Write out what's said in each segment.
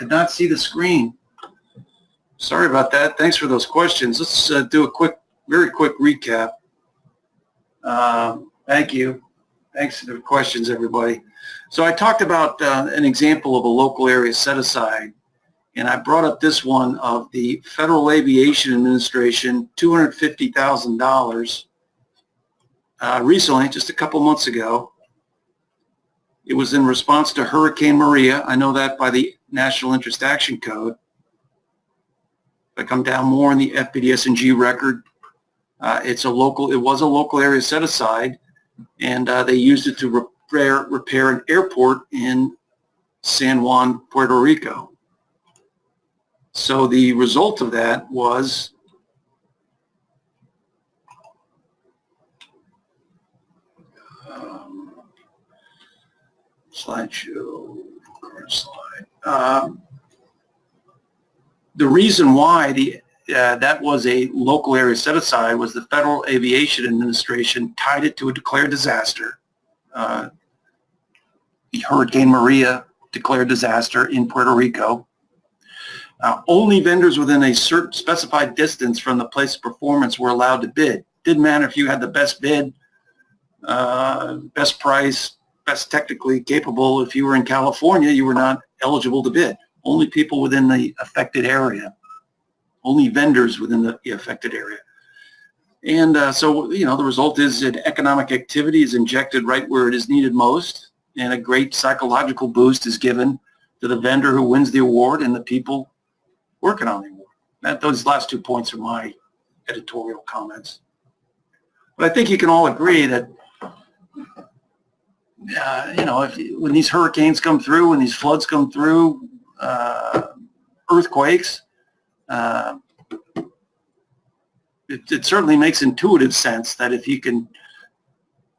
Could not see the screen. Sorry about that. Thanks for those questions. Let's do a very quick recap. Thank you. Thanks for the questions, everybody. So I talked about an example of a local area set aside, and I brought up this one of the Federal Aviation Administration, $250,000 recently, just a couple months ago. It was in response to Hurricane Maria. I know that by the National Interest Action Code. If I come down more in the FPDS&G record, it was a local area set aside, and they used it to repair an airport in San Juan, Puerto Rico. So the result of that was slideshow, current slide. The reason why that was a local area set aside was the Federal Aviation Administration tied it to a declared disaster. Hurricane Maria declared disaster in Puerto Rico. Only vendors within a certain specified distance from the place of performance were allowed to bid. Didn't matter if you had the best bid, best price, best technically capable. If you were in California, you were not eligible to bid. Only people within the affected area, only vendors within the affected area. And so, the result is that economic activity is injected right where it is needed most, and a great psychological boost is given to the vendor who wins the award and the people working on the award. Those last 2 points are my editorial comments. But I think you can all agree that, when these hurricanes come through, when these floods come through, earthquakes, it certainly makes intuitive sense that if you can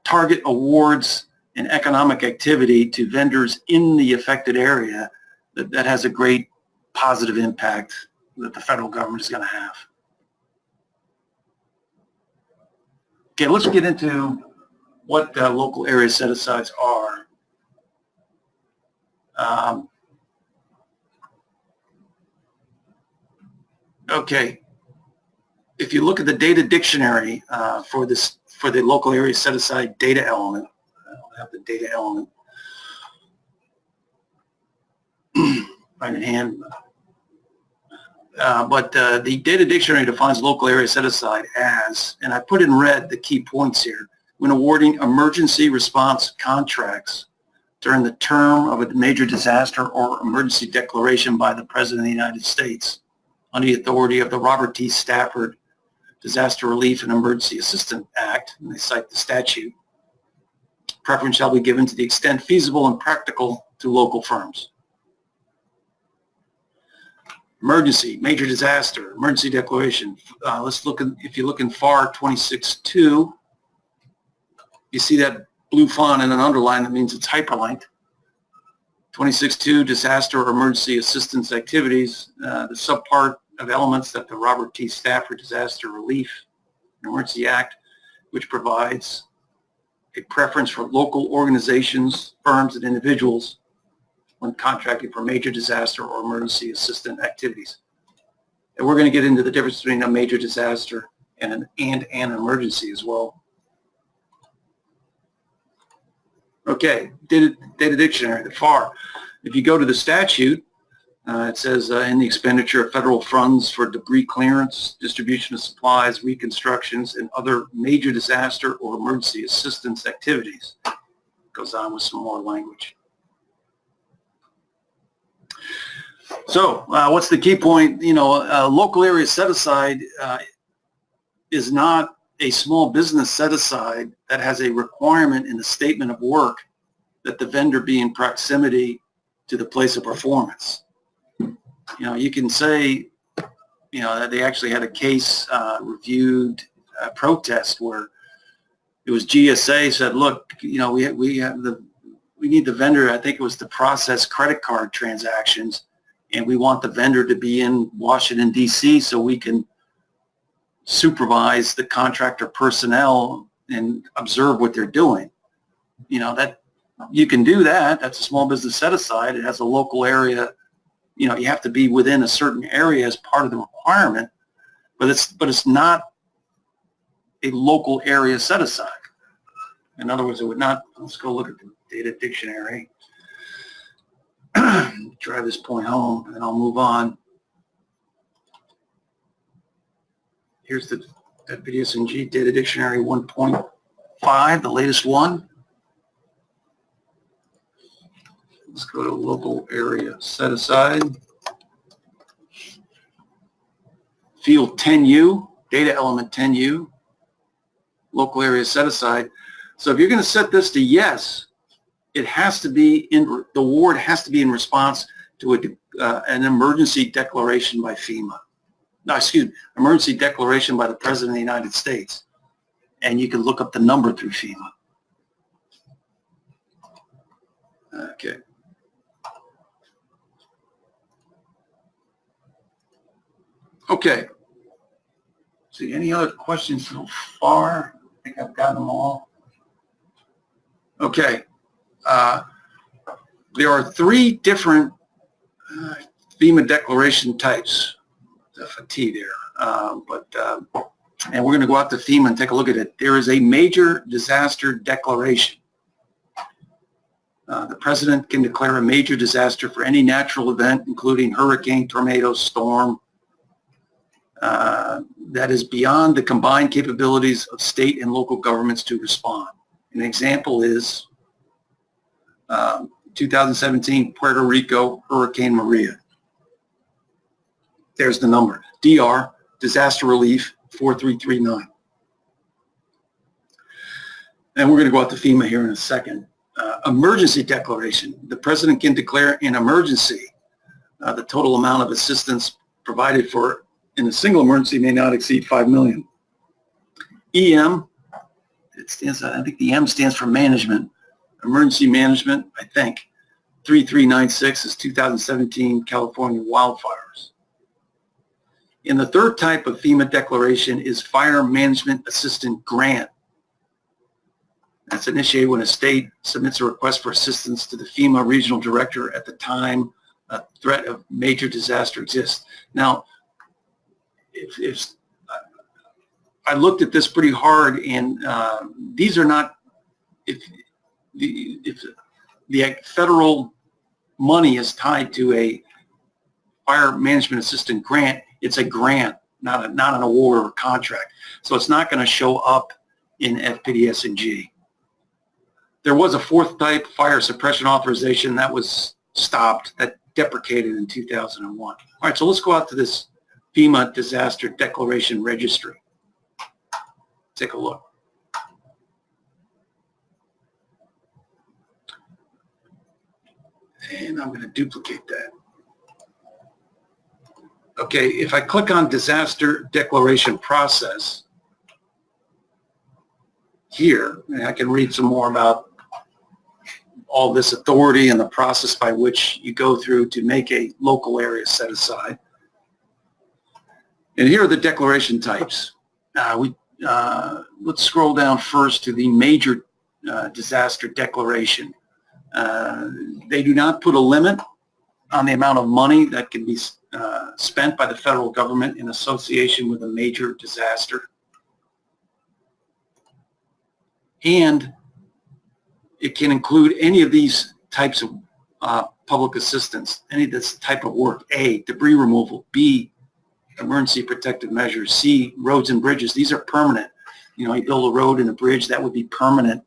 target awards and economic activity to vendors in the affected area, that has a great positive impact that the federal government is going to have. Okay, let's get into what local area set-asides are. Okay, if you look at the data dictionary for the local area set-aside data element, I don't have the data element right in hand, but the data dictionary defines local area set-aside as, and I put in red the key points here, when awarding emergency response contracts during the term of a major disaster or emergency declaration by the President of the United States under the authority of the Robert T. Stafford Disaster Relief and Emergency Assistance Act, and they cite the statute. Preference shall be given to the extent feasible and practical to local firms. Emergency, major disaster, emergency declaration. Let's look at, if you look in FAR 26.2, you see that blue font and an underline, that means it's hyperlinked. 26.2, disaster or emergency assistance activities, the subpart of elements that the Robert T. Stafford Disaster Relief and Emergency Act, which provides a preference for local organizations, firms, and individuals when contracting for major disaster or emergency assistance activities. And we're going to get into the difference between a major disaster and an emergency as well. Okay, data dictionary, the FAR. If you go to the statute, it says in the expenditure of federal funds for debris clearance, distribution of supplies, reconstructions, and other major disaster or emergency assistance activities. It goes on with some more language. So what's the key point? Local area set-aside is not a small business set-aside that has a requirement in the statement of work that the vendor be in proximity to the place of performance. You can say, that they actually had a case reviewed protest where it was GSA said, look, we need the vendor, I think it was to process credit card transactions, and we want the vendor to be in Washington, D.C. so we can supervise the contractor personnel and observe what they're doing. That you can do that. That's a small business set aside. It has a local area you know, you have to be within a certain area as part of the requirement, but it's not a local area set aside. In other words, it would not, let's go look at the data dictionary. Drive this point home, and then I'll move on. Here's the FET Data Dictionary 1.5, the latest one. Let's go to local area set aside. Field 10U, data element 10U, local area set aside. So if you're going to set this to yes, it has to be in, the award has to be in response to an emergency declaration by FEMA. No, excuse me, emergency declaration by the President of the United States. And you can look up the number through FEMA. Okay. Okay. See, any other questions so far? I think I've gotten them all. Okay. There are 3 different FEMA declaration types. FET there. And we're going to go out to FEMA and take a look at it. There is a major disaster declaration. The President can declare a major disaster for any natural event, including hurricane, tornado, storm, that is beyond the combined capabilities of state and local governments to respond. An example is 2017 Puerto Rico Hurricane Maria. There's the number. DR, Disaster Relief, 4339. And we're going to go out to FEMA here in a second. Emergency declaration. The President can declare an emergency. The total amount of assistance provided for in a single emergency may not exceed $5 million. EM, it stands, I think the M stands for management. Emergency management, I think. 3396 is 2017 California wildfires. And the third type of FEMA declaration is Fire Management Assistant Grant. That's initiated when a state submits a request for assistance to the FEMA regional director at the time a threat of major disaster exists. Now, if I looked at this pretty hard, and these are not, if the federal money is tied to a Fire Management Assistant Grant, it's a grant, not an award or a contract. So it's not going to show up in FPDS&G. There was a 4th type, fire suppression authorization, that was stopped, that deprecated in 2001. All right, so let's go out to this FEMA Disaster Declaration Registry. Take a look. And I'm going to duplicate that. Okay, if I click on Disaster Declaration Process here, and I can read some more about all this authority and the process by which you go through to make a local area set aside. And here are the declaration types. Let's scroll down first to the major disaster declaration. They do not put a limit on the amount of money that can be spent by the federal government in association with a major disaster. And it can include any of these types of public assistance, any of this type of work. A, debris removal. B, emergency protective measures. C, roads and bridges. These are permanent. You know, you build a road and a bridge, that would be permanent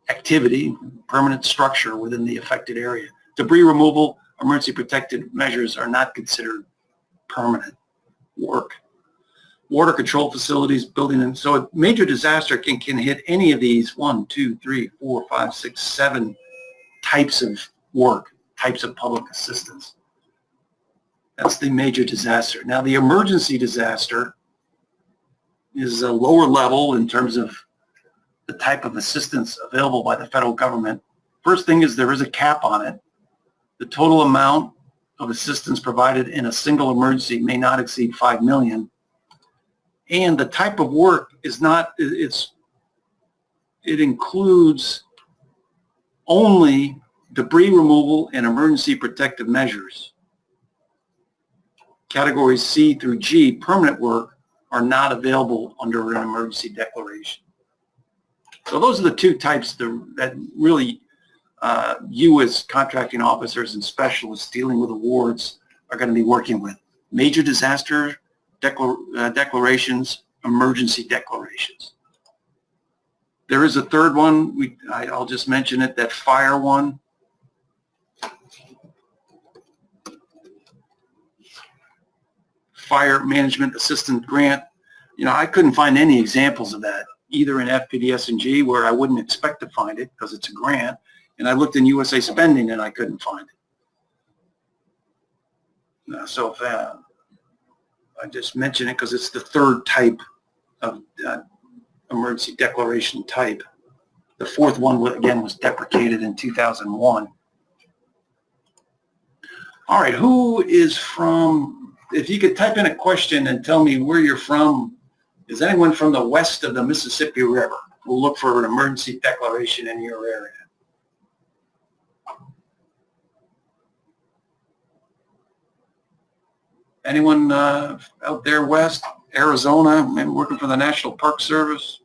activity, permanent structure within the affected area. Debris removal, emergency protective measures are not considered permanent work. Water control facilities, building, and so a major disaster can hit any of these 1, 2, 3, 4, 5, 6, 7 types of work, types of public assistance. That's the major disaster. Now, the emergency disaster is a lower level in terms of the type of assistance available by the federal government. First thing is there is a cap on it. The total amount of assistance provided in a single emergency may not exceed $5 million. And the type of work is not, it includes only debris removal and emergency protective measures. Categories C through G, permanent work, are not available under an emergency declaration. So those are the two types that really you as contracting officers and specialists dealing with awards are going to be working with. Major disaster declarations, emergency declarations. There is a third one, I'll just mention it, that fire one. Fire Management Assistant Grant. You know, I couldn't find any examples of that, either in FPDS&G, where I wouldn't expect to find it because it's a grant, and I looked in USA Spending and I couldn't find it. So if, I just mention it because it's the third type of emergency declaration type. The fourth one, again, was deprecated in 2001. All right, who is from, if you could type in a question and tell me where you're from. Is anyone from the west of the Mississippi River? We'll look for an emergency declaration in your area. Anyone out there west? Arizona, maybe working for the National Park Service?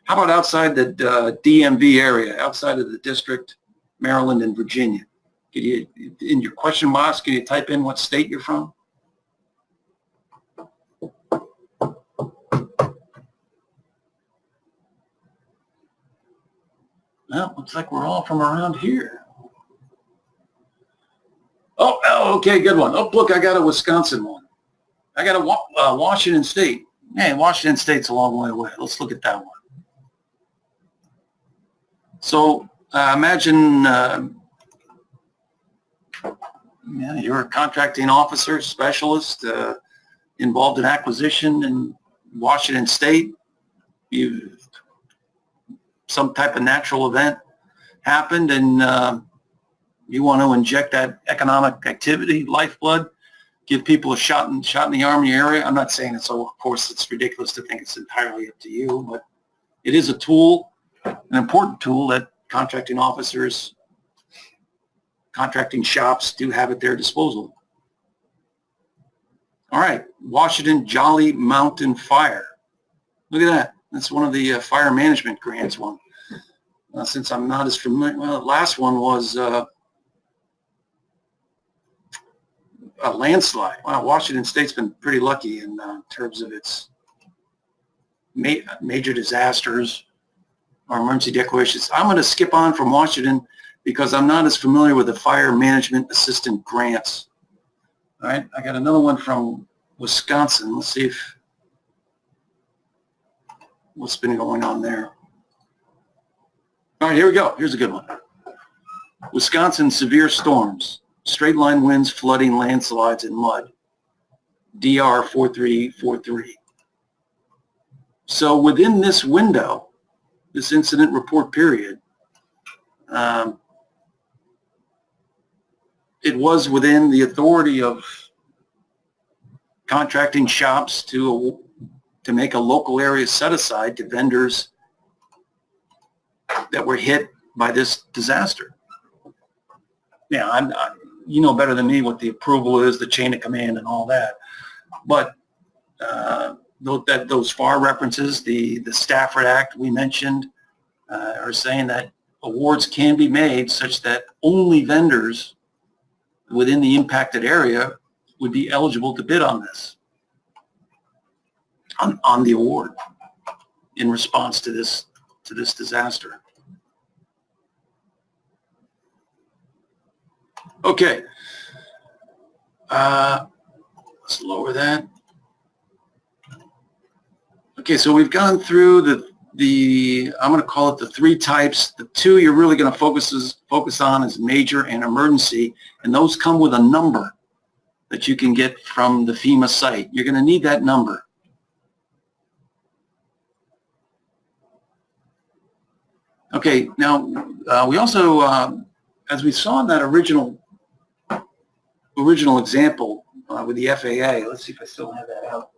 How about outside the DMV area, outside of the district, Maryland and Virginia? Could you, in your question box, can you type in what state you're from? Well, looks like we're all from around here. Oh, okay, good one. Oh, look, I got a Wisconsin one. I got a Washington State. Hey, Washington State's a long way away. Let's look at that one. So imagine you're a contracting officer, specialist, involved in acquisition in Washington State. Some type of natural event happened, and you want to inject that economic activity, lifeblood, give people a shot in the arm in your area. I'm not saying it's, so of course, it's ridiculous to think it's entirely up to you, but it is a tool, an important tool that contracting officers, contracting shops do have at their disposal. All right, Washington Jolly Mountain Fire. Look at that. That's one of the fire management grants one. Since I'm not as familiar, well, the last one was a landslide. Wow, Washington State's been pretty lucky in terms of its major disasters or emergency declarations. I'm going to skip on from Washington because I'm not as familiar with the fire management assistant grants. All right, I got another one from Wisconsin. Let's see what's been going on there. All right, here we go. Here's a good one. Wisconsin severe storms, straight line winds, flooding, landslides, and mud. DR 4343. So within this window, this incident report period, it was within the authority of contracting shops to make a local area set aside to vendors that were hit by this disaster. Yeah, you know better than me what the approval is, the chain of command and all that. But those FAR references, the Stafford Act we mentioned, are saying that awards can be made such that only vendors within the impacted area would be eligible to bid on this, on the award in response to this disaster. Okay, let's lower that. Okay, so we've gone through the I'm going to call it the three types. The two you're really going to focus on is major and emergency, and those come with a number that you can get from the FEMA site. You're going to need that number. Okay, now we also, as we saw in that original example with the FAA, let's see if I still have that out.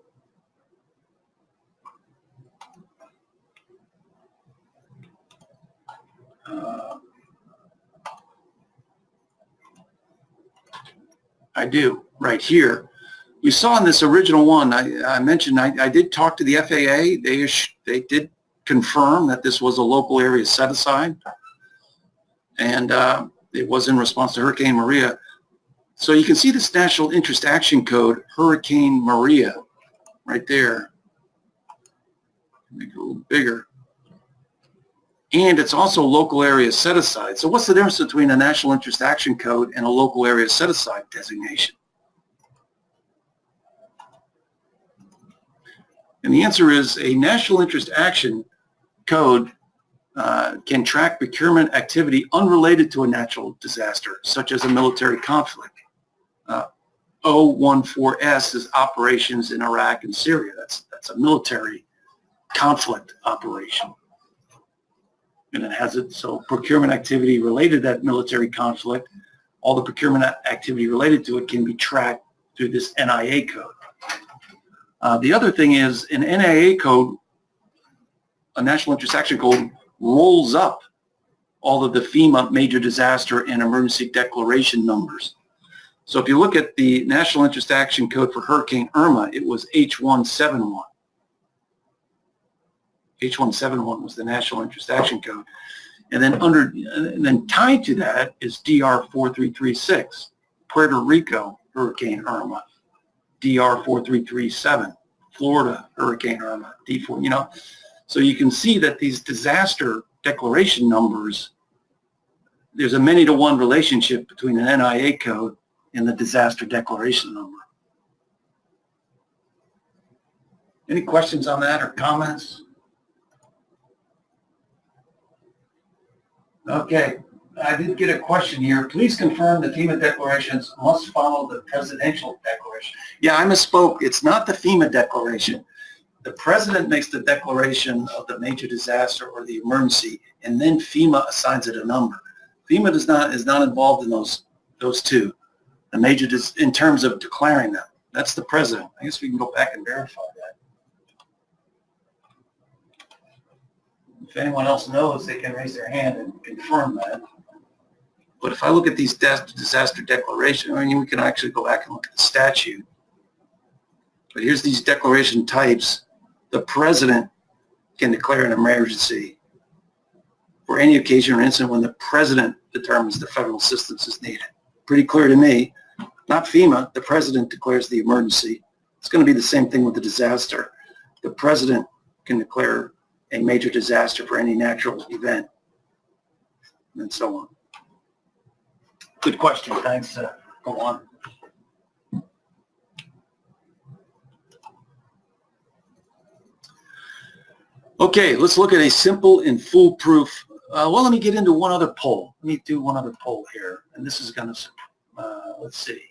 I do, right here. We saw in this original one, I mentioned I did talk to the FAA. They did confirm that this was a local area set aside, and it was in response to Hurricane Maria. So you can see this National Interest Action Code, Hurricane Maria, right there. Make it a little bigger. And it's also local area set aside. So what's the difference between a National Interest Action Code and a local area set aside designation? And the answer is a National Interest Action Code can track procurement activity unrelated to a natural disaster, such as a military conflict. 014S is operations in Iraq and Syria. That's a military conflict operation. And it has it, so procurement activity related to that military conflict, all the procurement activity related to it can be tracked through this NIA code. The other thing is an NIA code, a National Interest Action Code, rolls up all of the FEMA major disaster and emergency declaration numbers. So if you look at the National Interest Action Code for Hurricane Irma, it was H171. H171 was the National Interest Action Code. And then tied to that is DR 4336, Puerto Rico Hurricane Irma, DR 4337, Florida Hurricane Irma, D4, you know. So you can see that these disaster declaration numbers, there's a many-to-one relationship between an NIA code and the disaster declaration number. Any questions on that or comments? Okay, I did get a question here. Please confirm the FEMA declarations must follow the presidential declaration. Yeah, I misspoke. It's not the FEMA declaration. The president makes the declaration of the major disaster or the emergency, and then FEMA assigns it a number. FEMA is not involved in those two. The major in terms of declaring them. That's the president. I guess we can go back and verify that. If anyone else knows, they can raise their hand and confirm that. But if I look at these disaster declarations, I mean, we can actually go back and look at the statute. But here's these declaration types. The president can declare an emergency for any occasion or incident when the president determines the federal assistance is needed. Pretty clear to me. Not FEMA. The president declares the emergency. It's going to be the same thing with the disaster. The president can declare a major disaster for any natural event, and so on. Good question. Thanks. Go on. Okay, let's look at a simple and foolproof. Well, let me get into one other poll. Let me do one other poll here, and this is going to, let's see.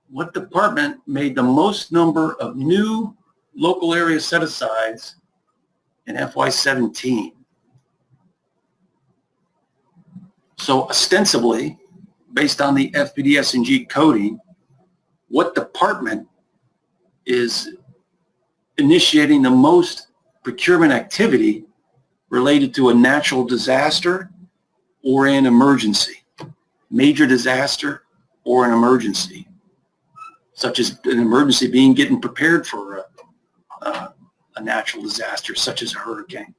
What department made the most number of new local area set-asides in FY17? So ostensibly, based on the FPDS&G coding, what department is initiating the most procurement activity related to a natural disaster or an emergency? Major disaster or an emergency, such as an emergency being getting prepared for a natural disaster, such as a hurricane.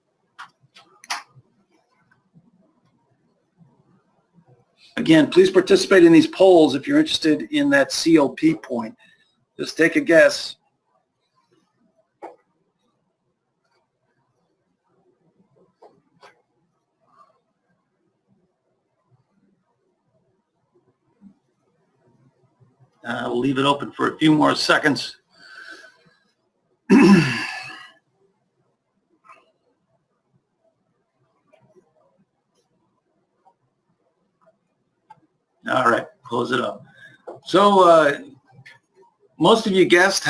Again, please participate in these polls if you're interested in that CLP point. Just take a guess. We'll leave it open for a few more seconds. All right, close it up. So most of you guessed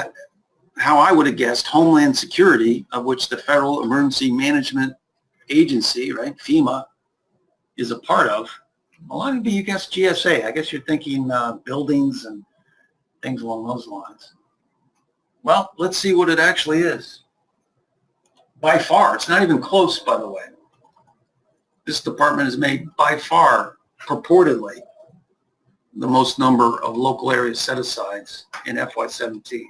how I would have guessed Homeland Security, of which the Federal Emergency Management Agency, right, FEMA, is a part of. A lot of you guessed GSA. I guess you're thinking buildings and things along those lines. Well, let's see what it actually is. By far, it's not even close, by the way. this department has made by far, purportedly, the most number of local area set-asides in FY17.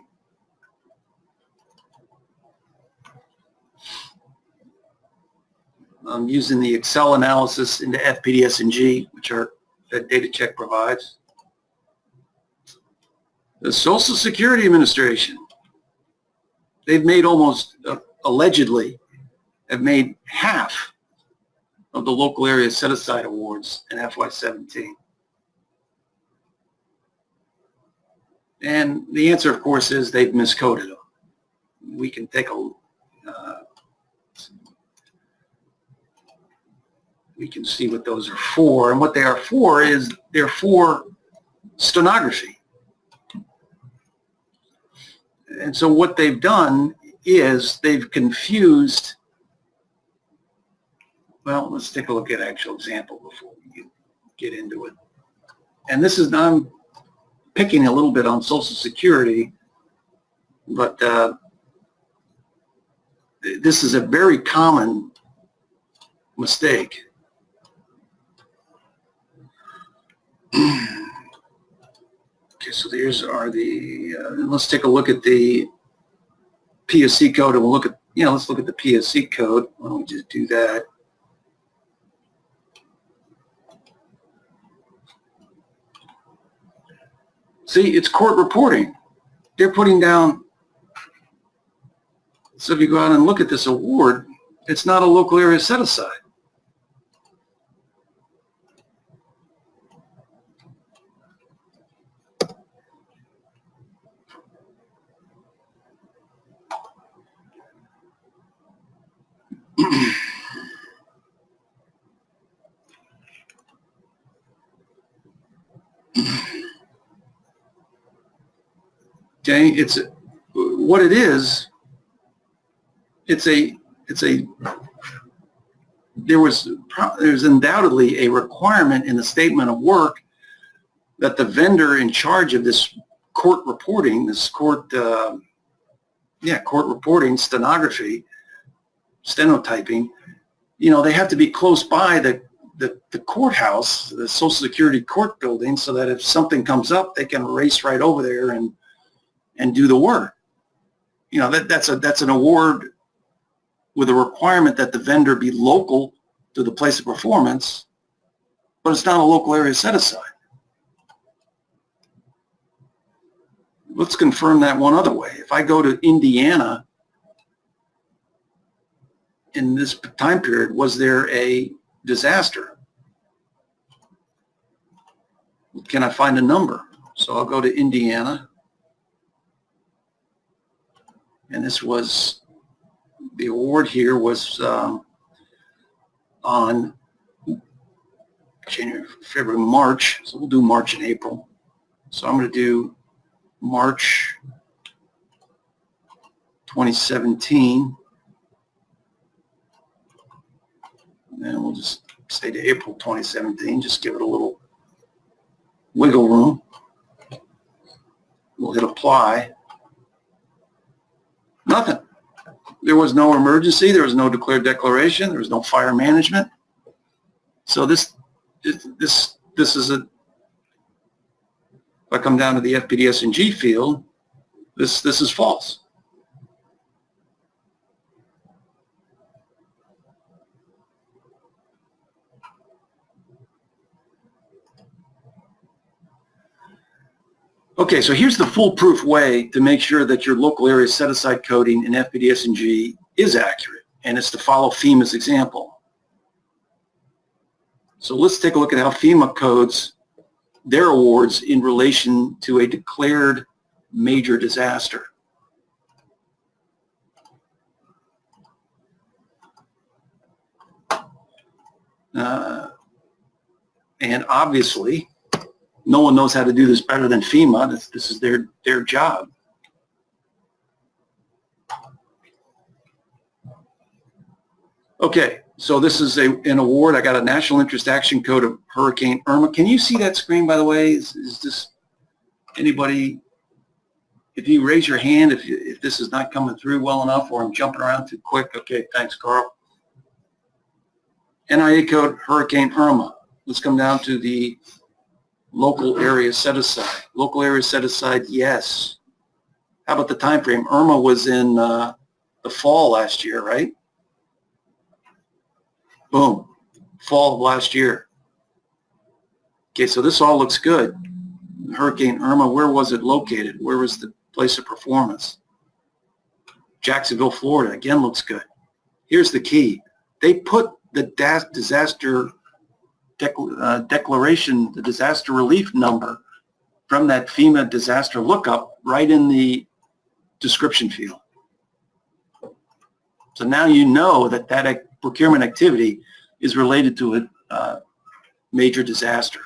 I'm using the Excel analysis into FPDS&G, which our FET Data Check provides. The Social Security Administration, they've made almost, allegedly, have made half of the local area set-aside awards in FY17. And the answer, of course, is they've miscoded them. We can take a we can see what those are for, and what they are for is they're for stenography. And so what they've done is they've confused, well, let's take a look at an actual example before we get into it. And this is, I'm picking a little bit on Social Security, but this is a very common mistake. Okay, so these are the, let's take a look at the PSC code, and we'll look at, let's look at the PSC code. Why don't we just do that? See, it's court reporting. They're putting down, so if you go out and look at this award, it's not a local area set-aside. Okay, it's what it is. There's undoubtedly a requirement in the statement of work that the vendor in charge of this court reporting, court reporting, stenography, stenotyping, they have to be close by the courthouse, the Social Security court building, so that if something comes up, they can race right over there and do the work. That's an award with a requirement that the vendor be local to the place of performance, but it's not a local area set-aside. Let's confirm that one other way. If I go to Indiana, in this time period, was there a disaster? Can I find a number? So I'll go to Indiana. And this was, the award here was on January, February, March. So we'll do March and April. So I'm going to do March 2017. And we'll just stay to April 2017, just give it a little wiggle room. We'll hit apply. Nothing. There was no emergency. There was no declared declaration. There was no fire management. So this is a, if I come down to the FPDS&G field, this is false. Okay, so here's the foolproof way to make sure that your local area set-aside coding in FPDS&G is accurate, and it's to follow FEMA's example. So let's take a look at how FEMA codes their awards in relation to a declared major disaster. And obviously, no one knows how to do this better than FEMA. This is their job. Okay, so this is an award. I got a National Interest Action Code of Hurricane Irma. Can you see that screen, by the way? Is this anybody? If you raise your hand, if this is not coming through well enough, or I'm jumping around too quick. Okay, thanks, Carl. NIA code, Hurricane Irma. Let's come down to the local area set aside. Local area set aside, yes. How about the time frame? Irma was in the fall last year, right? Boom, fall of last year. Okay, so this all looks good. Hurricane Irma, where was it located? Where was the place of performance? Jacksonville, Florida, again looks good. Here's the key. They put the disaster declaration, the disaster relief number from that FEMA disaster lookup right in the description field. So now you know that that procurement activity is related to a major disaster.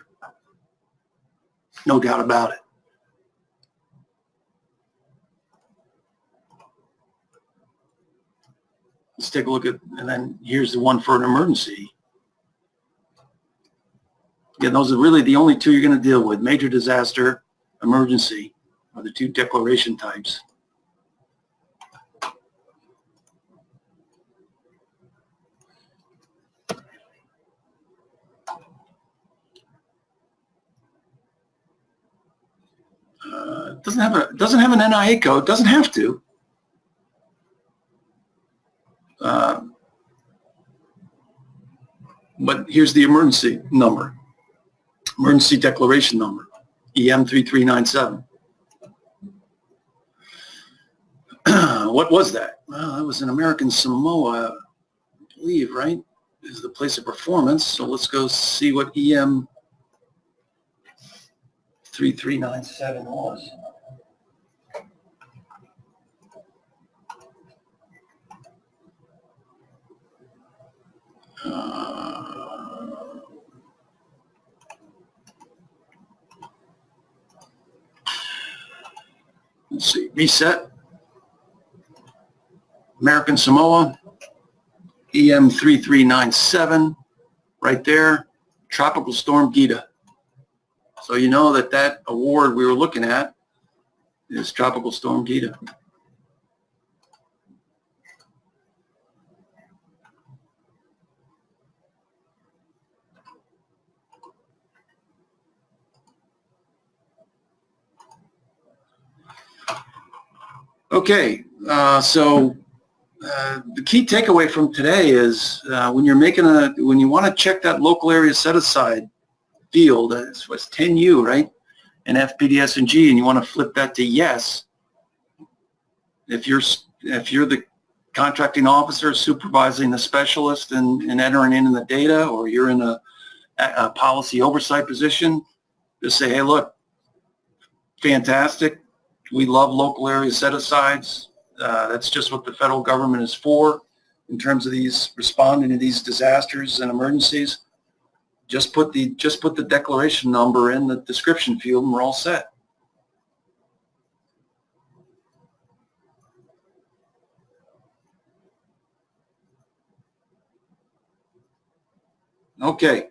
No doubt about it. Let's take a look at, and then here's the one for an emergency. Again, those are really the only two you're going to deal with. Major disaster, emergency are the two declaration types. It doesn't have an NIA code. Doesn't have to. But here's the emergency number, emergency declaration number, EM3397. What was that? Well, that was in American Samoa, I believe, right? This is the place of performance. So let's go see what EM3397 was. Let's see, reset. American Samoa, EM3397, right there, Tropical Storm Gita. So you know that that award we were looking at is Tropical Storm Gita. Okay, so the key takeaway from today is when you're making when you want to check that local area set aside field, it's 10U, right? And FPDS and G, and you want to flip that to yes. If you're the contracting officer supervising the specialist and entering in the data, or you're in a policy oversight position, just say, hey, look, fantastic. We love local area set-asides. That's just what the federal government is for in terms of these responding to these disasters and emergencies. Just put the declaration number in the description field and we're all set. Okay.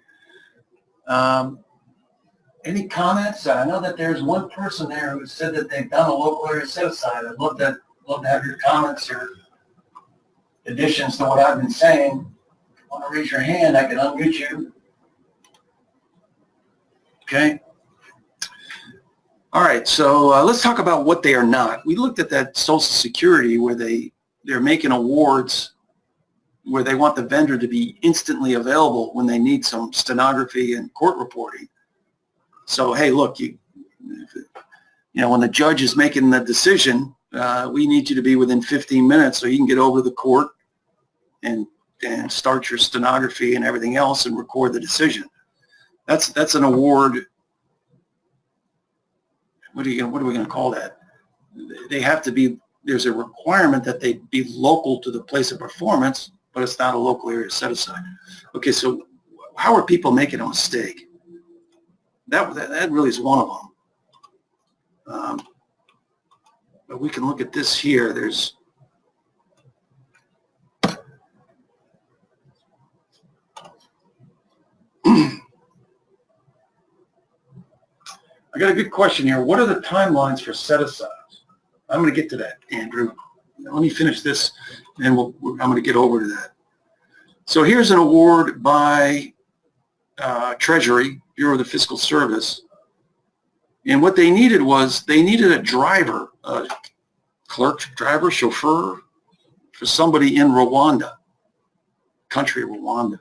Any comments? I know that there's one person there who said that they've done a local area set-aside. I'd love to have your comments or additions to what I've been saying. If you want to raise your hand, I can unmute you. Okay. All right, so let's talk about what they are not. We looked at that Social Security where they're making awards where they want the vendor to be instantly available when they need some stenography and court reporting. So, hey, look, you know, when the judge is making the decision, we need you to be within 15 minutes so you can get over to the court and start your stenography and everything else and record the decision. That's an award. What are we going to call that? They have to be. There's a requirement that they be local to the place of performance, but it's not a local area set aside. Okay, so how are people making a mistake? That really is one of them. But we can look at this here. There's I got a good question here. What are the timelines for set-asides? I'm going to get to that, Andrew. Let me finish this, and I'm going to get over to that. So here's an award by Treasury, Bureau of the Fiscal Service. And what they needed was, they needed a driver, a clerk, driver, chauffeur, for somebody in Rwanda, country Rwanda.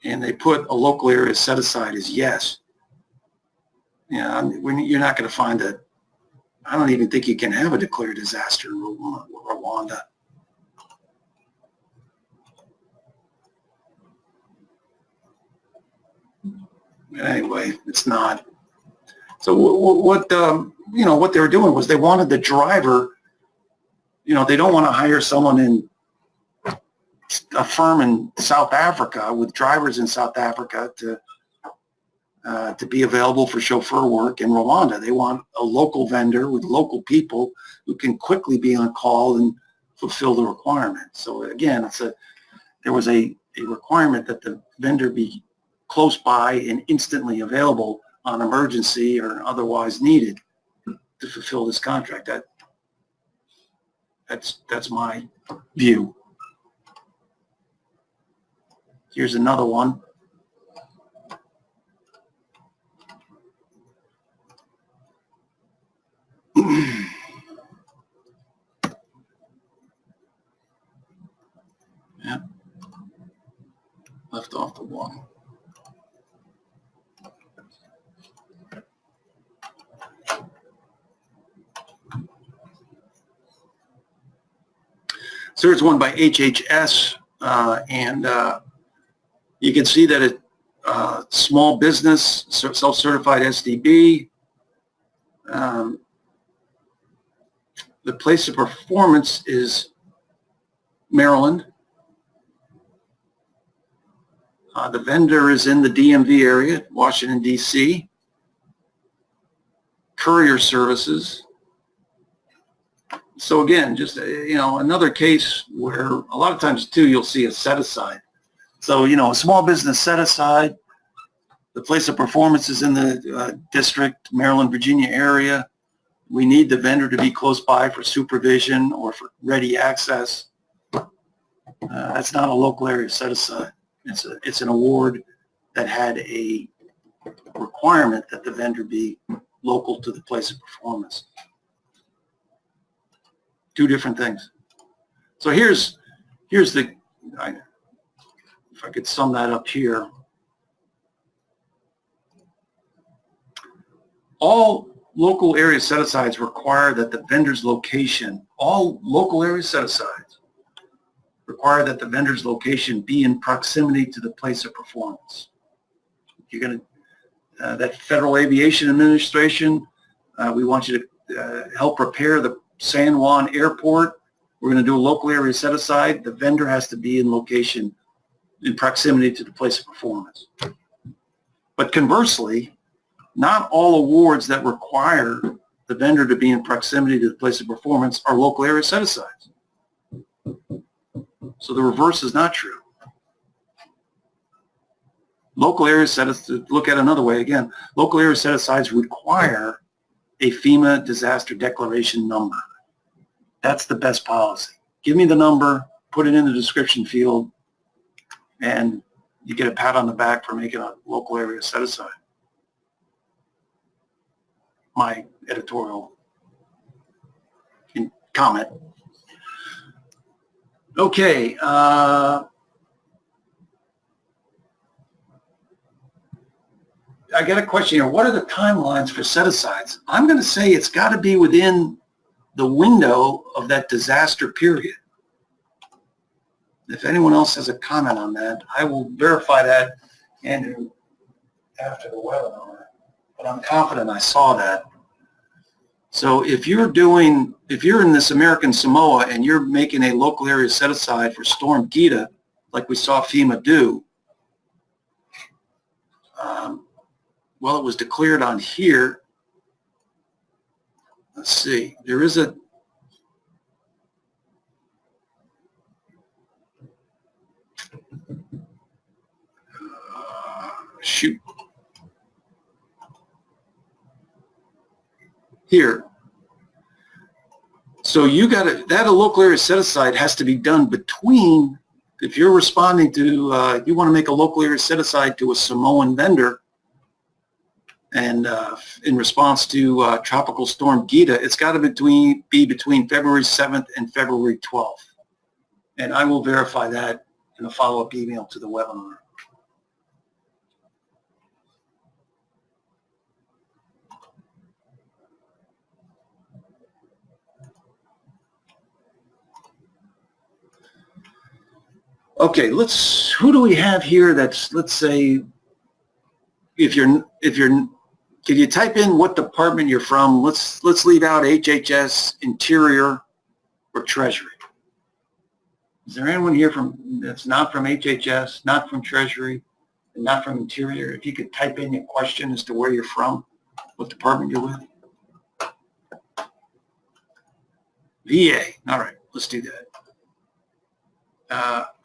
And they put a local area set aside as yes. Yeah, you're not going to find a, I don't even think you can have a declared disaster in Rwanda. Anyway, it's not. So what they were doing was, they wanted the driver, they don't want to hire someone in a firm in South Africa with drivers in South Africa to be available for chauffeur work in Rwanda. They want a local vendor with local people who can quickly be on call and fulfill the requirement. So again, there was a requirement that the vendor be close by and instantly available on emergency or otherwise needed to fulfill this contract. That's my view. Here's another one. Yeah, left off the one. So there's one by HHS, and you can see that small business, self-certified SDB. The place of performance is Maryland. The vendor is in the DMV area, Washington, D.C. Courier services. So again, just another case where a lot of times too, you'll see a set aside. So a small business set aside. The place of performance is in the district, Maryland, Virginia area. We need the vendor to be close by for supervision or for ready access. That's not a local area set aside. It's an award that had a requirement that the vendor be local to the place of performance. Two different things. So here's the, if I could sum that up here. All local area set-asides require that the vendor's location, all local area set-asides require that the vendor's location be in proximity to the place of performance. You're going to, that Federal Aviation Administration, we want you to help prepare the San Juan Airport. We're going to do a local area set-aside. The vendor has to be in location, in proximity to the place of performance. But conversely, not all awards that require the vendor to be in proximity to the place of performance are local area set-asides. So the reverse is not true. Local area set-asides, look at another way again, local area set-asides require a FEMA disaster declaration number. That's the best policy. Give me the number, put it in the description field, and you get a pat on the back for making a local area set-aside. My editorial comment. Okay. I got a question here. What are the timelines for set-asides? I'm going to say it's got to be within the window of that disaster period. If anyone else has a comment on that, I will verify that, Andrew, after the webinar. But I'm confident I saw that. So if you're in this American Samoa and you're making a local area set-aside for Storm Gita, like we saw FEMA do, well, it was declared on here. Let's see. There is a shoot. Here. So you got to, that a local area set aside has to be done between, if you're responding to, you want to make a local area set aside to a Samoan vendor, and in response to Tropical Storm Gita, it's got to be between February 7th and February 12th. And I will verify that in a follow-up email to the webinar. Okay, who do we have here that's, let's say, can you type in what department you're from? Let's leave out HHS, Interior, or Treasury. Is there anyone here that's not from HHS, not from Treasury, and not from Interior? If you could type in your question as to where you're from, what department you're with. VA. All right, let's do that.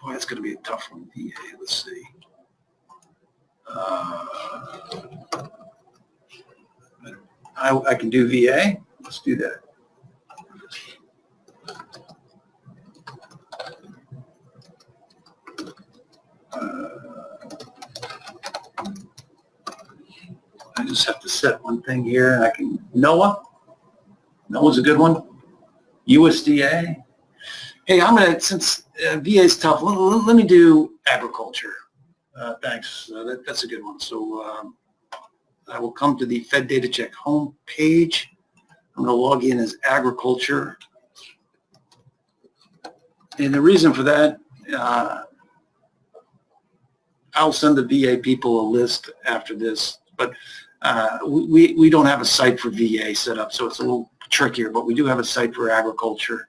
Boy, that's going to be a tough one. VA. Let's see. I can do VA. Let's do that. I just have to set one thing here, and I can, NOAA. NOAA's a good one. USDA. Hey, I'm going to, since VA is tough, let me do agriculture. Thanks. That's a good one. So I will come to the FET Data Check home page. I'm going to log in as agriculture. And the reason for that, I'll send the VA people a list after this, but we don't have a site for VA set up, so it's a little trickier, but we do have a site for agriculture.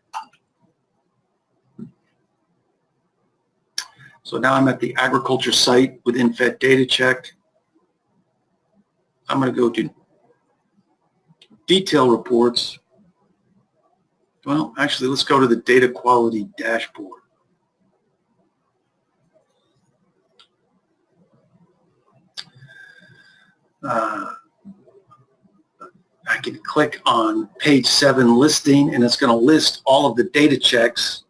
So now I'm at the agriculture site within FET Data Check. I'm going to go to detail reports. Well, actually, let's go to the data quality dashboard. I can click on page 7 listing, and it's going to list all of the data checks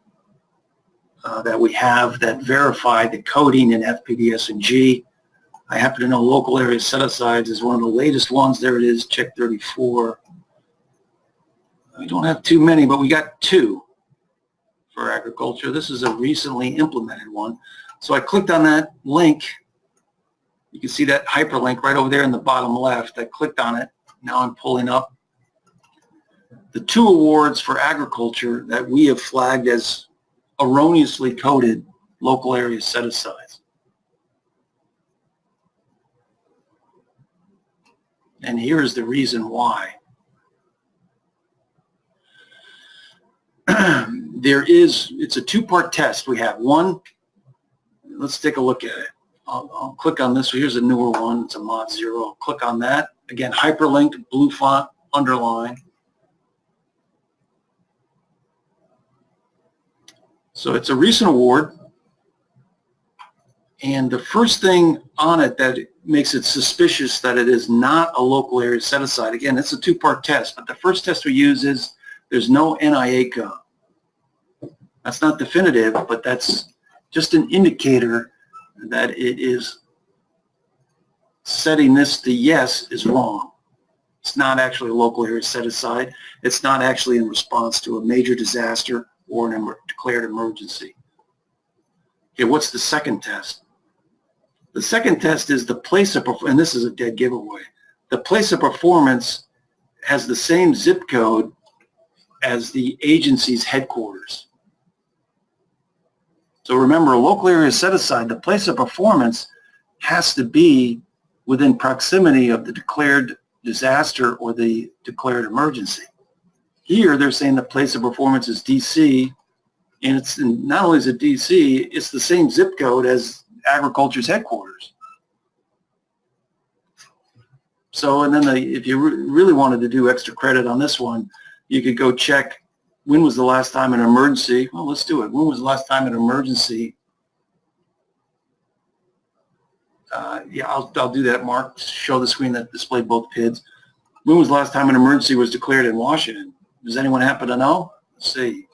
that we have that verify the coding in FPDS and G. I happen to know local area set-asides is one of the latest ones. There it is, check 34. We don't have too many, but we got 2 for agriculture. This is a recently implemented one. So I clicked on that link. You can see that hyperlink right over there in the bottom left. I clicked on it. Now I'm pulling up the 2 awards for agriculture that we have flagged as erroneously coded local area set-asides. And here's the reason why. It's a 2-part test we have. One, let's take a look at it. I'll click on this. Here's a newer one. It's a mod 0. I'll click on that. Again, hyperlinked, blue font, underline. So it's a recent award. And the first thing on it that makes it suspicious that it is not a local area set-aside, again, it's a 2-part test, but the first test we use is there's no NIA code. That's not definitive, but that's just an indicator that it is setting this to yes is wrong. It's not actually a local area set-aside. It's not actually in response to a major disaster or an declared emergency. Okay, what's the second test? The second test is the place of performance, and this is a dead giveaway. The place of performance has the same zip code as the agency's headquarters. So remember, a local area set-aside, the place of performance has to be within proximity of the declared disaster or the declared emergency. Here, they're saying the place of performance is DC, and it's not only is it DC, it's the same zip code as agriculture's headquarters. So, and then if you really wanted to do extra credit on this one, you could go check when was the last time an emergency. Well, let's do it. When was the last time an emergency? Yeah, I'll do that, Mark. Show the screen that displayed both PIDs. When was the last time an emergency was declared in Washington? Does anyone happen to know? Let's see.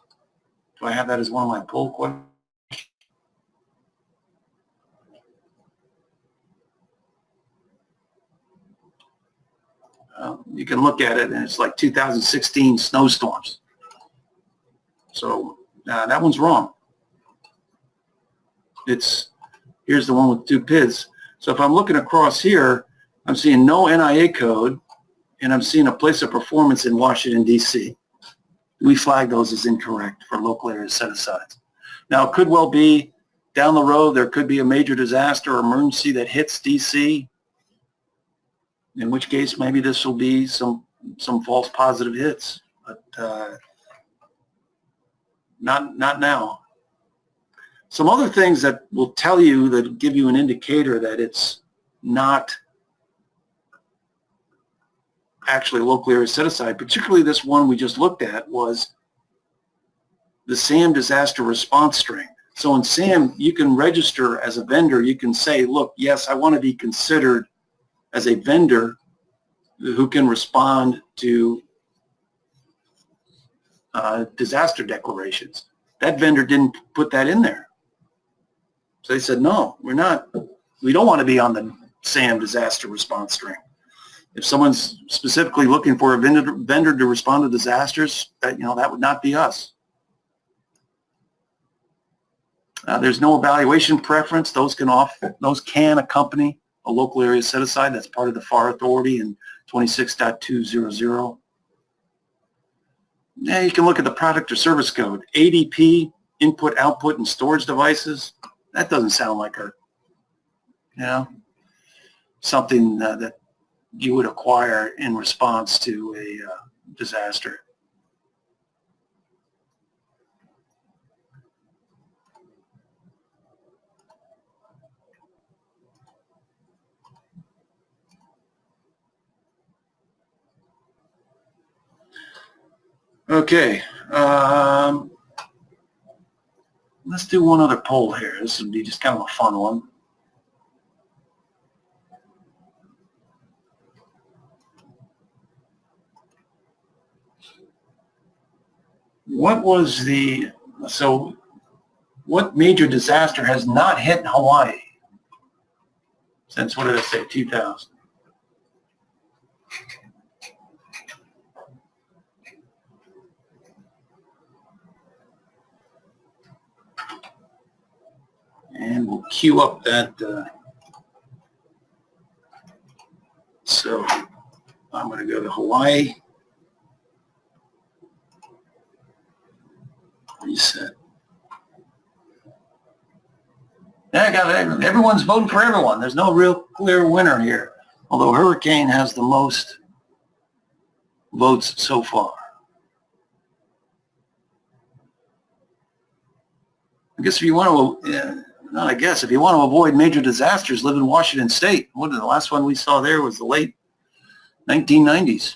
Do I have that as one of my poll questions? You can look at it, and it's like 2016 snowstorms. So that one's wrong. Here's the one with 2 PIDs. So if I'm looking across here, I'm seeing no NIA code, and I'm seeing a place of performance in Washington, D.C. We flag those as incorrect for local area set-asides. Now, it could well be down the road, there could be a major disaster or emergency that hits D.C., in which case maybe this will be some false positive hits, but not now. Some other things that will tell you, that give you an indicator that it's not actually a local area set-aside, particularly this one we just looked at, was the SAM disaster response string. So in SAM, you can register as a vendor. You can say, look, yes, I want to be considered as a vendor who can respond to disaster declarations. That vendor didn't put that in there. So they said, no, we don't want to be on the SAM disaster response string. If someone's specifically looking for a vendor to respond to disasters, that would not be us. There's no evaluation preference. Those can accompany a local area set-aside. That's part of the FAR authority in 26.200. Yeah, you can look at the product or service code. ADP, input, output, and storage devices. That doesn't sound like something that you would acquire in response to a disaster. Okay, let's do one other poll here. This would be just kind of a fun one. What major disaster has not hit Hawaii since, what did I say, 2000? And we'll queue up that. So I'm going to go to Hawaii. Reset. Yeah, I got it. Everyone's voting for everyone. There's no real clear winner here, although Hurricane has the most votes so far. I guess if you want to, if you want to avoid major disasters, live in Washington State. The last one we saw there was the late 1990s.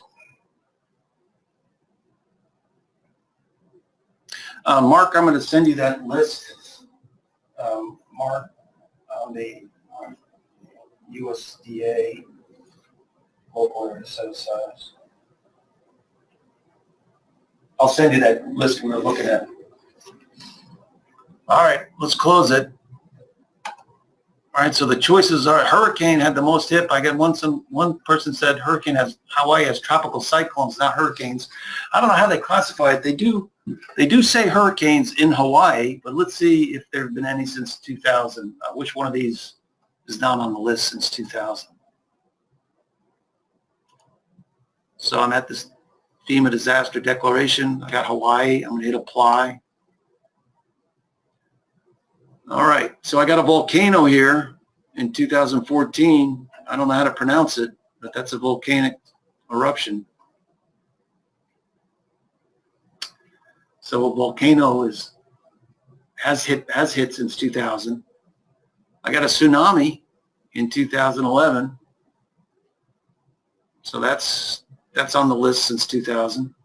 Mark, I'm going to send you that list, Mark, on the USDA local area set-asides. I'll send you that list we were looking at. All right, let's close it. All right, so the choices are hurricane had the most hit. I got one person said Hawaii has tropical cyclones, not hurricanes. I don't know how they classify it. They do say hurricanes in Hawaii, but let's see if there have been any since 2000. Which one of these is not on the list since 2000? So I'm at this FEMA disaster declaration. I got Hawaii. I'm going to hit apply. All right, so I got a volcano here in 2014. I don't know how to pronounce it, but that's a volcanic eruption. So a volcano has hit since 2000. I got a tsunami in 2011. So that's on the list since 2000.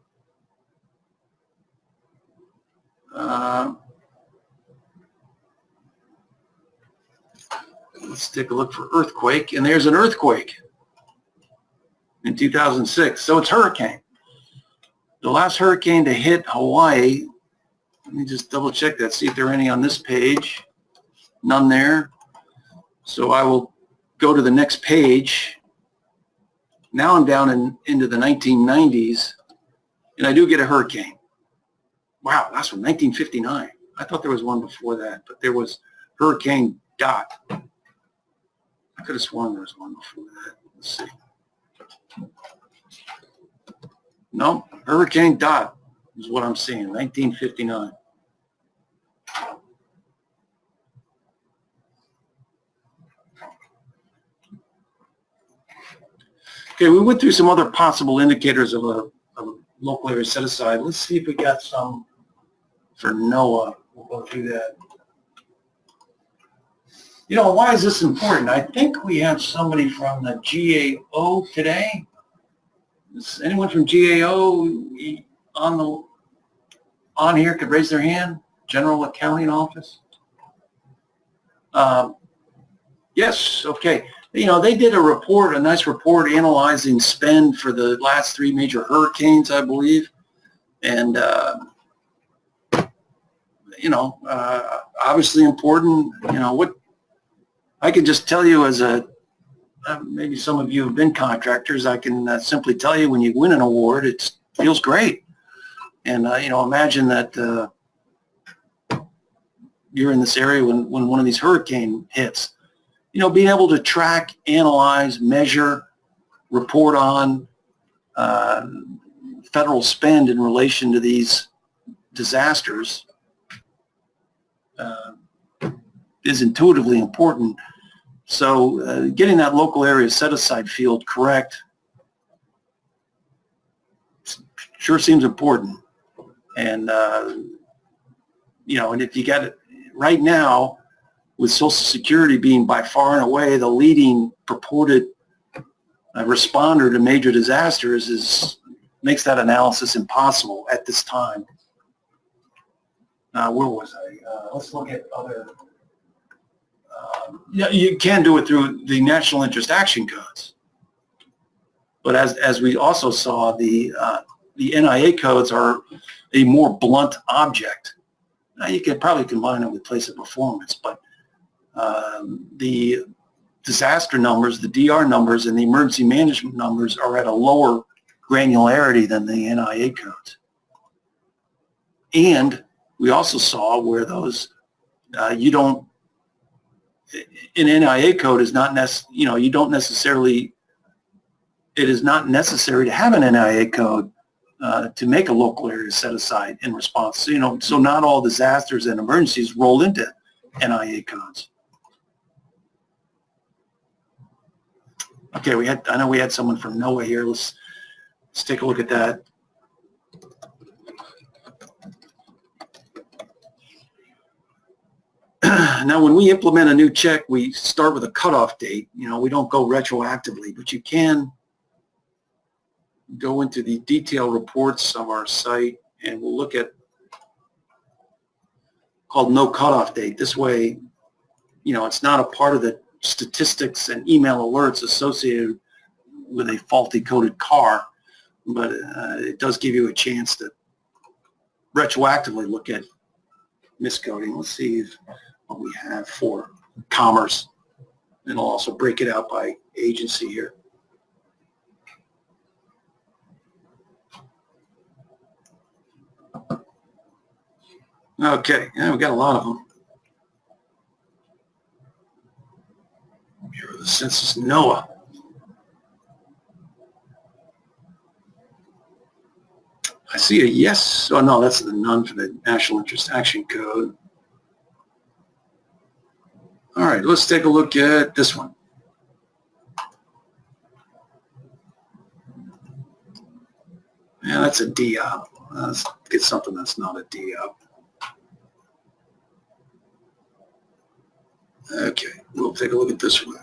Let's take a look for earthquake, and there's an earthquake in 2006. So it's hurricane. The last hurricane to hit Hawaii, let me just double check that, see if there are any on this page. None there. So I will go to the next page. Now I'm down into the 1990s, and I do get a hurricane. Wow, that's from 1959. I thought there was one before that, but there was Hurricane Dot. I could have sworn there was one before that. Let's see. No, Hurricane Dot is what I'm seeing, 1959. Okay, we went through some other possible indicators of a local area set aside. Let's see if we got some for NOAA. We'll go through that. You know, why is this important? I think we have somebody from the GAO today. Is anyone from GAO on here could raise their hand? General Accounting Office? Yes, okay. You know, they did a report, a nice report analyzing spend for the last 3 major hurricanes, I believe. And, you know, obviously important. You know, what I can just tell you as a, maybe some of you have been contractors, I can simply tell you when you win an award, it feels great. And, you know, imagine that you're in this area when one of these hurricane hits. You know, being able to track, analyze, measure, report on federal spend in relation to these disasters is intuitively important. So getting that local area set-aside field correct sure seems important. And, you know, and if you got it right now, with Social Security being by far and away the leading purported responder to major disasters, makes that analysis impossible at this time. Where was I? Let's look at other. Yeah, you can do it through the National Interest Action Codes, but as we also saw, the NIA codes are a more blunt object. Now you can probably combine it with place of performance, but the disaster numbers, the DR numbers, and the emergency management numbers are at a lower granularity than the NIA codes. And we also saw where those, you don't, an NIA code is not you know, you don't necessarily, it is not necessary to have an NIA code to make a local area set aside in response. So, you know, so not all disasters and emergencies roll into NIA codes. Okay, I know we had someone from NOAA here. Let's take a look at that. Now, when we implement a new check, we start with a cutoff date. You know, we don't go retroactively, but you can go into the detailed reports of our site, and we'll look at called no cutoff date. This way, you know, it's not a part of the statistics and email alerts associated with a faulty coded car, but it does give you a chance to retroactively look at miscoding. Let's see what we have for commerce, and I'll also break it out by agency here. Okay, yeah, we got a lot of them. Bureau of the Census, NOAA. I see a yes. Oh no, that's the none for the National Interest Action Code. All right, let's take a look at this one. Yeah, that's a DOP. Let's get something that's not a DOP. Okay, we'll take a look at this one.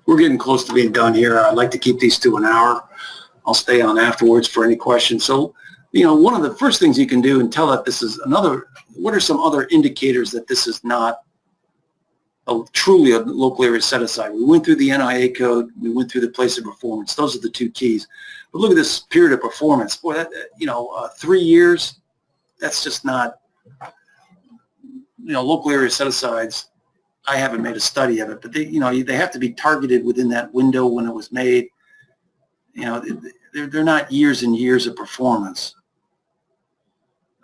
We're getting close to being done here. I'd like to keep these to an hour. I'll stay on afterwards for any questions. So, you know, one of the first things you can do and tell that this is another, what are some other indicators that this is not truly a local area set aside. We went through the NIA code. We went through the place of performance. Those are the two keys. But look at this period of performance. Boy, that, 3 years, that's just not, local area set asides. I haven't made a study of it, but they have to be targeted within that window when it was made. They're not years and years of performance.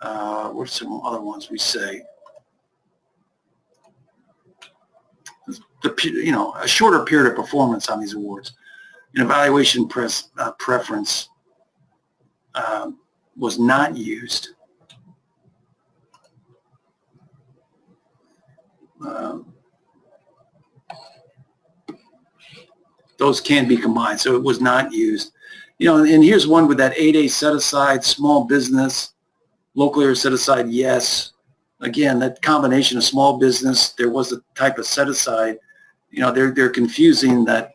What are some other ones we say? A shorter period of performance on these awards. Evaluation preference was not used. Those can be combined, so it was not used. And here's one with that 8A set aside, small business, local area set aside, yes. Again, that combination of small business, there was a type of set aside. They're confusing that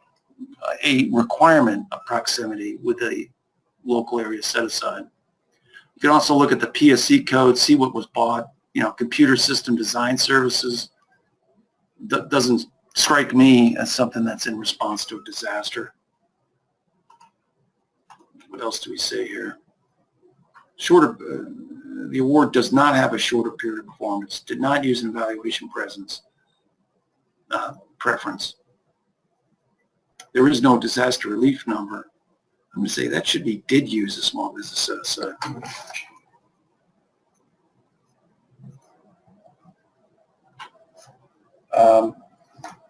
a requirement of proximity with a local area set aside. You can also look at the PSC code, see what was bought. Computer system design services doesn't strike me as something that's in response to a disaster. What else do we say here? The award does not have a shorter period of performance. Did not use an evaluation preference. There is no disaster relief number. I'm going to say that should be did use a small business set aside.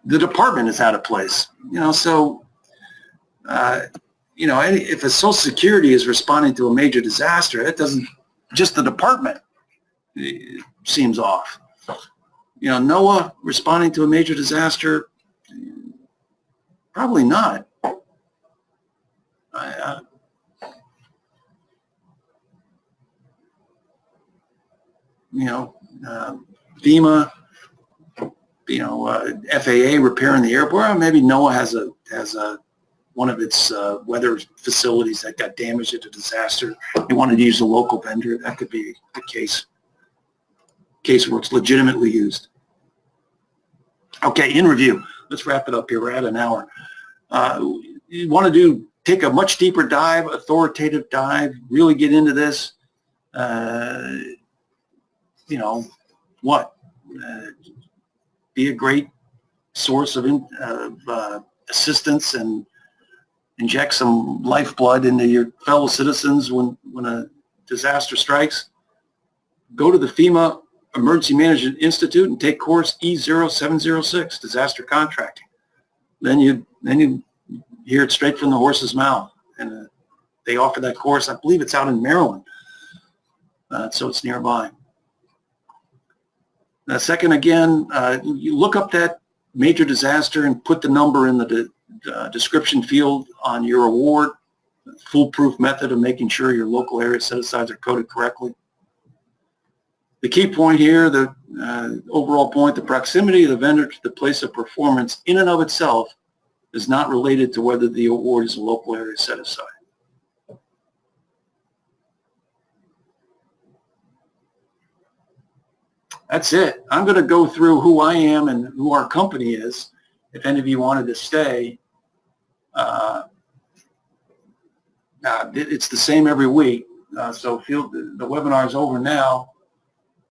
The department is out of place. If a Social Security is responding to a major disaster, it doesn't, just the department seems off. NOAA responding to a major disaster, probably not. FEMA, FAA repairing the airport. Well, maybe NOAA has one of its weather facilities that got damaged at a disaster. They wanted to use a local vendor. That could be the case where it's legitimately used. Okay, in review. Let's wrap it up here. We're at an hour. You want to take a much deeper dive, authoritative dive, really get into this. Be a great source of assistance and inject some lifeblood into your fellow citizens when a disaster strikes. Go to the FEMA Emergency Management Institute and take course E0706, Disaster Contracting. Then you hear it straight from the horse's mouth. And they offer that course. I believe it's out in Maryland, so it's nearby. Second, again, you look up that major disaster and put the number in the description field on your award. Foolproof method of making sure your local area set-asides are coded correctly. The key point here, the overall point, the proximity of the vendor to the place of performance in and of itself is not related to whether the award is a local area set-aside. That's it. I'm going to go through who I am and who our company is, if any of you wanted to stay. It's the same every week, so the webinar is over now.